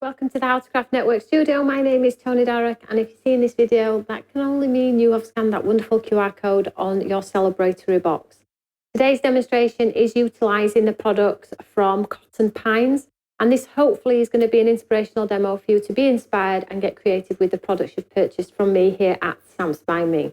Welcome to the How to Craft Network studio. My name is Tony Darroch, and if you're seeing this video, that can only mean you have scanned that wonderful QR code on your celebratory box. Today's demonstration is utilising the products from Cotton Pines, and this hopefully is going to be an inspirational demo for you to be inspired and get creative with the products you've purchased from me here at Stamps by Me.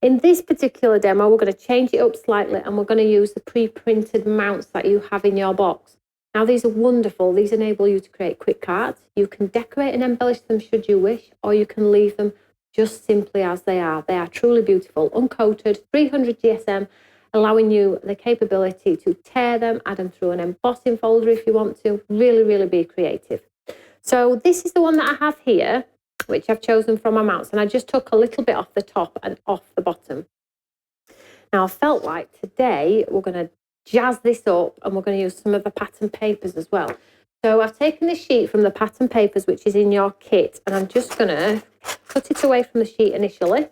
In this particular demo, we're going to change it up slightly, and we're going to use the pre-printed mounts that you have in your box. Now, these are wonderful. These enable you to create quick cards. You can decorate and embellish them should you wish, or you can leave them just simply as they are. They are truly beautiful, uncoated, 300 GSM, allowing you the capability to tear them, add them through an embossing folder if you want to. Really, really be creative. So this is the one that I have here, which I've chosen from my mounts, and I just took a little bit off the top and off the bottom. Now, I felt like today we're going to jazz this up, and we're going to use some of the pattern papers as well. So I've taken the sheet from the pattern papers, which is in your kit, and I'm just going to cut it away from the sheet initially.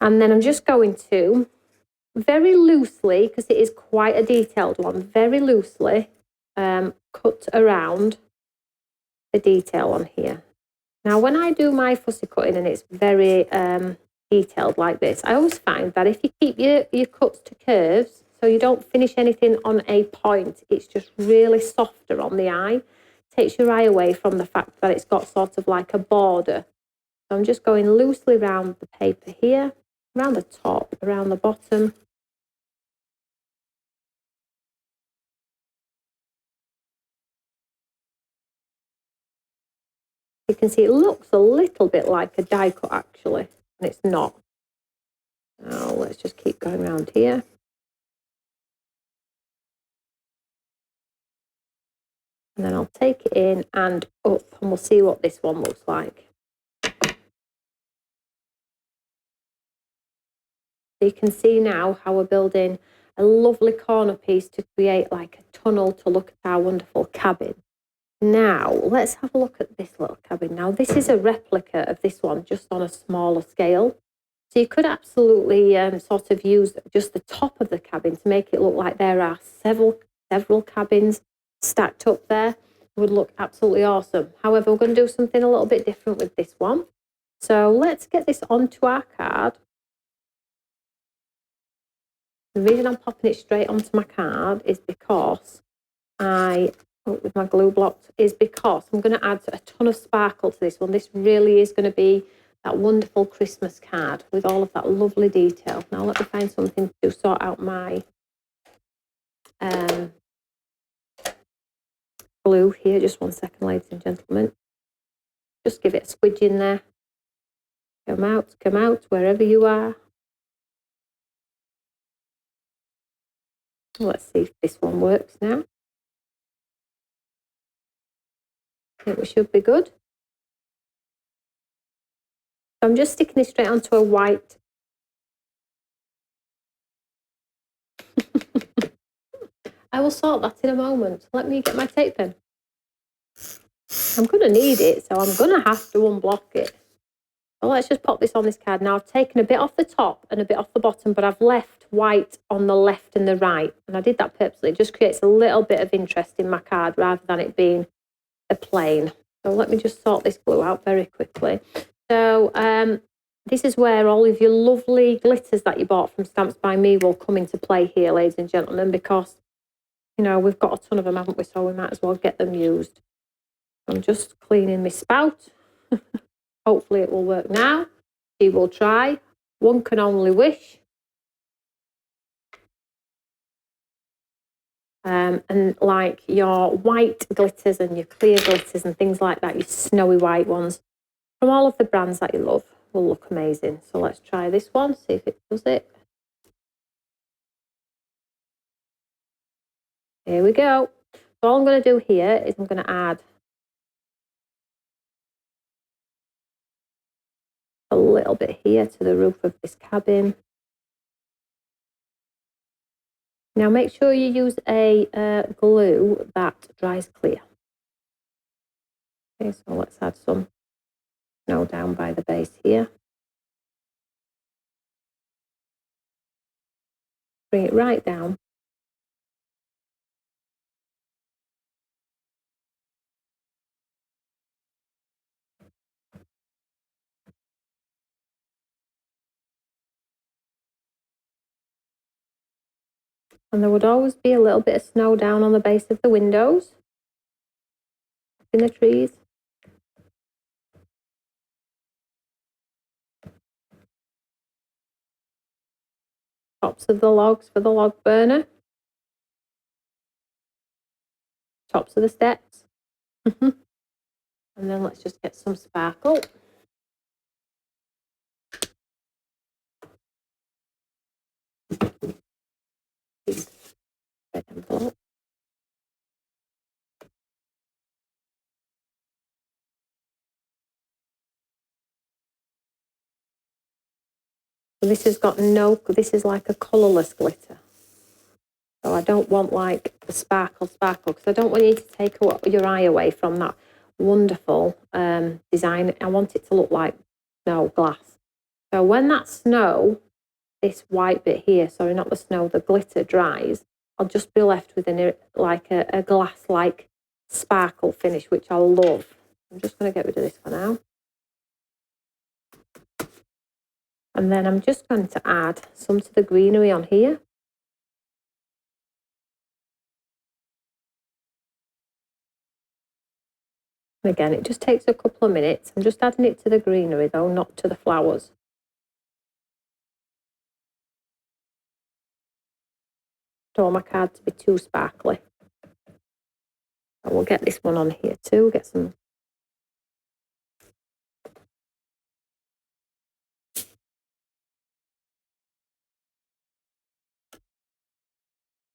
And then I'm just going to, very loosely, because it is quite a detailed one, very loosely cut around the detail on here. Now, when I do my fussy cutting and it's very detailed like this, I always find that if you keep your cuts to curves, so you don't finish anything on a point, it's just really softer on the eye. Takes your eye away from the fact that it's got sort of like a border. So I'm just going loosely around the paper here, around the top, around the bottom. You can see it looks a little bit like a die cut actually, and it's not. Now let's just keep going around here. And then I'll take it in and up, and we'll see what this one looks like. So you can see now how we're building a lovely corner piece to create like a tunnel to look at our wonderful cabin. Now, let's have a look at this little cabin. Now, this is a replica of this one, just on a smaller scale. So you could absolutely sort of use just the top of the cabin to make it look like there are several cabins stacked up there. It would look absolutely awesome. However, we're going to do something a little bit different with this one. So let's get this onto our card. The reason I'm popping it straight onto my card is because with my glue blocked, is because I'm going to add a ton of sparkle to this one. This really is going to be that wonderful Christmas card with all of that lovely detail. Now let me find something to sort out my glue here. Just 1 second, ladies and gentlemen. Just give it a squidge in there. Come out, wherever you are. Let's see if this one works now. I think we should be good. So I'm just sticking this straight onto a white. I will sort that in a moment. Let me get my tape pen. I'm going to need it, so I'm going to have to unblock it. So let's just pop this on this card. Now, I've taken a bit off the top and a bit off the bottom, but I've left white on the left and the right. And I did that purposely. It just creates a little bit of interest in my card rather than it being a plain. So let me just sort this glue out very quickly. So this is where all of your lovely glitters that you bought from Stamps by Me will come into play here, ladies and gentlemen, because, you know, we've got a ton of them, haven't we? So we might as well get them used. I'm just cleaning my spout. Hopefully it will work now. We will try. One can only wish. And like your white glitters and your clear glitters and things like that, your snowy white ones, from all of the brands that you love, will look amazing. So let's try this one, see if it does it. Here we go. So all I'm going to do here is I'm going to add a little bit here to the roof of this cabin. Now make sure you use a glue that dries clear. Okay, so let's add some snow down by the base here. Bring it right down. And there would always be a little bit of snow down on the base of the windows, in the trees. Tops of the logs for the log burner. Tops of the steps. And then let's just get some sparkle. Red envelope. So this has got this is like a colourless glitter. So I don't want like the sparkle, because I don't want you to take your eye away from that wonderful design. I want it to look like snow glass. So when that snow, this white bit here, sorry, not the snow, the glitter dries, I'll just be left with like a glass-like sparkle finish, which I love. I'm just going to get rid of this for now. And then I'm just going to add some to the greenery on here. And again, it just takes a couple of minutes. I'm just adding it to the greenery though, not to the flowers. Don't want my card to be too sparkly. I will get this one on here too, get some.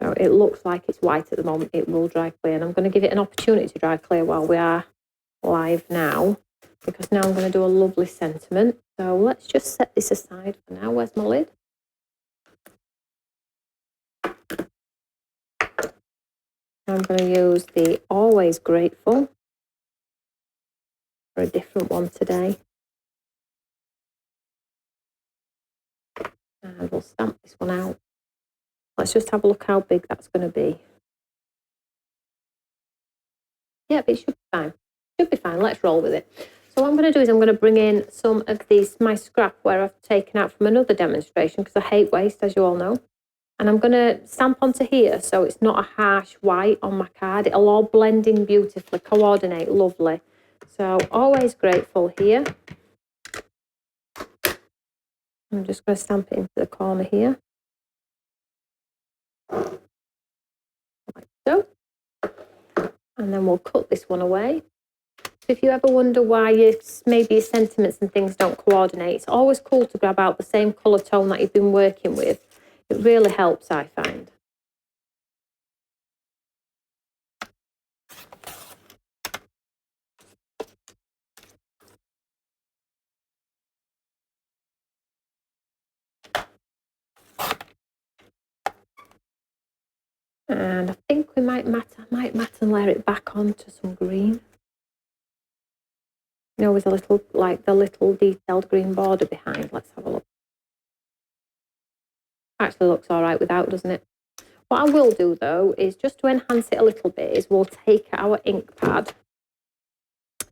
So it looks like it's white at the moment. It will dry clear, and I'm going to give it an opportunity to dry clear while we are live now, because now I'm going to do a lovely sentiment. So let's just set this aside for now. Where's my lid? I'm going to use the Always Grateful for a different one today. And we'll stamp this one out. Let's just have a look how big that's going to be. Yep, it should be fine. Should be fine. Let's roll with it. So what I'm going to do is I'm going to bring in some of my scrap where I've taken out from another demonstration, because I hate waste, as you all know. And I'm going to stamp onto here so it's not a harsh white on my card. It'll all blend in beautifully, coordinate lovely. So Always Grateful here. I'm just going to stamp it into the corner here. Like so. And then we'll cut this one away. If you ever wonder why maybe your sentiments and things don't coordinate, it's always cool to grab out the same colour tone that you've been working with. It really helps, I find. And I think we might mat and layer it back onto some green. You know, with a little, like the little detailed green border behind. Let's have a look. Actually looks all right without, doesn't it? What I will do though is, just to enhance it a little bit, is we'll take our ink pad,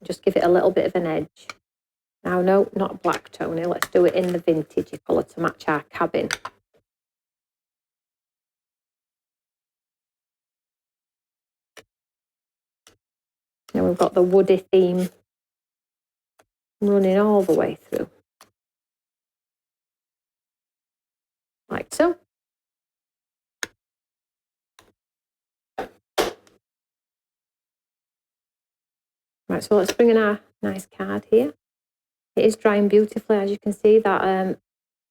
just give it a little bit of an edge. Now, no, not black, Tony. Let's do it in the vintagey colour to match our cabin. Now we've got the woody theme running all the way through. Like so. Right, so let's bring in our nice card here. It is drying beautifully, as you can see that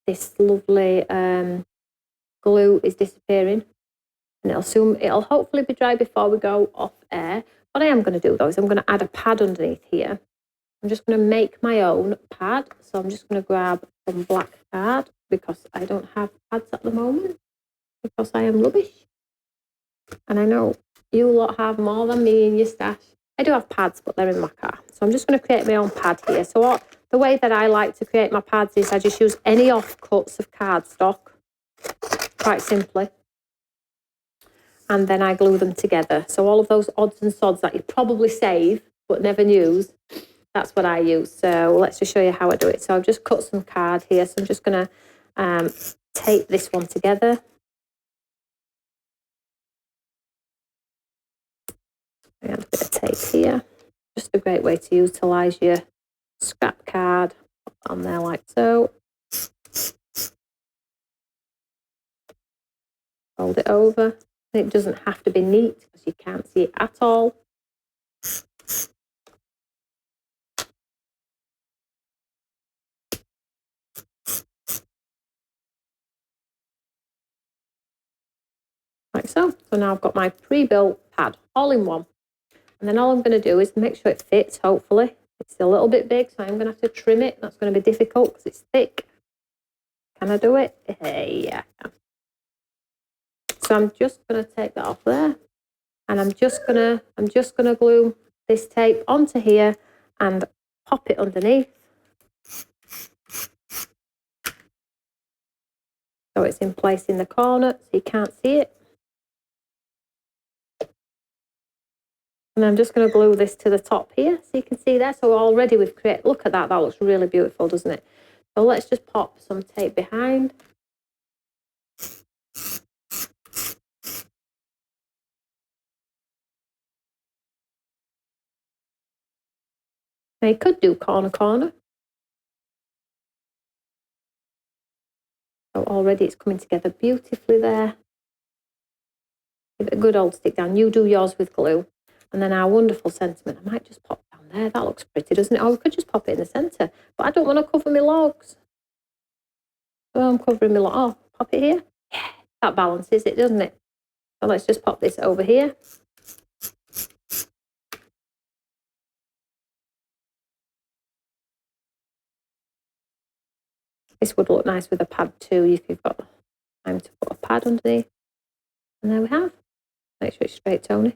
this lovely glue is disappearing, and it'll hopefully be dry before we go off air. What I am going to do though is I'm going to add a pad underneath here. I'm just going to make my own pad. So I'm just going to grab some black card, because I don't have pads at the moment, because I am rubbish. And I know you lot have more than me in your stash. I do have pads, but they're in my car. So I'm just going to create my own pad here. So the way that I like to create my pads is I just use any offcuts of cardstock, quite simply. And then I glue them together. So all of those odds and sods that you probably save but never use, that's what I use. So let's just show you how I do it. So I've just cut some card here. So I'm just going to tape this one together. Add a bit of tape here. Just a great way to utilise your scrap card. Put on there like so. Fold it over. It doesn't have to be neat because you can't see it at all. Like so. So now I've got my pre-built pad all in one. And then all I'm going to do is make sure it fits, hopefully. It's a little bit big, so I'm going to have to trim it. That's going to be difficult because it's thick. Can I do it? Yeah, I can. So I'm just going to take that off there. And I'm just gonna glue this tape onto here and pop it underneath. So it's in place in the corner, so you can't see it. And I'm just going to glue this to the top here, so you can see there. So already we've created, look at that, that looks really beautiful, doesn't it? So let's just pop some tape behind. Now you could do corner. So already it's coming together beautifully there. Give it a good old stick down. You do yours with glue. And then our wonderful sentiment, I might just pop down there. That looks pretty, doesn't it? Or we could just pop it in the centre. But I don't want to cover my logs. So I'm covering my log. Oh, pop it here. Yeah, that balances it, doesn't it? So let's just pop this over here. This would look nice with a pad too, if you've got time to put a pad underneath. And there we have. Make sure it's straight, Tony.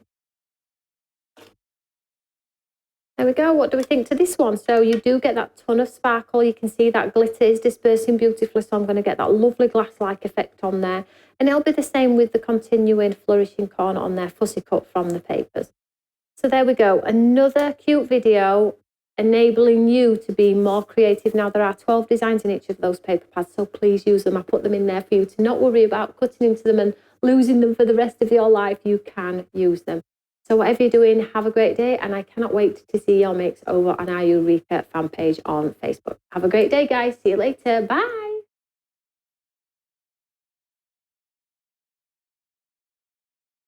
There we go. What do we think to this one? So you do get that ton of sparkle. You can see that glitter is dispersing beautifully. So I'm going to get that lovely glass-like effect on there. And it'll be the same with the continuing flourishing corner on there, fussy cut from the papers. So there we go. Another cute video enabling you to be more creative. Now there are 12 designs in each of those paper pads, so please use them. I put them in there for you to not worry about cutting into them and losing them for the rest of your life. You can use them. So whatever you're doing, have a great day, and I cannot wait to see your makes over on our Eureka fan page on Facebook. Have a great day, guys. See you later. Bye.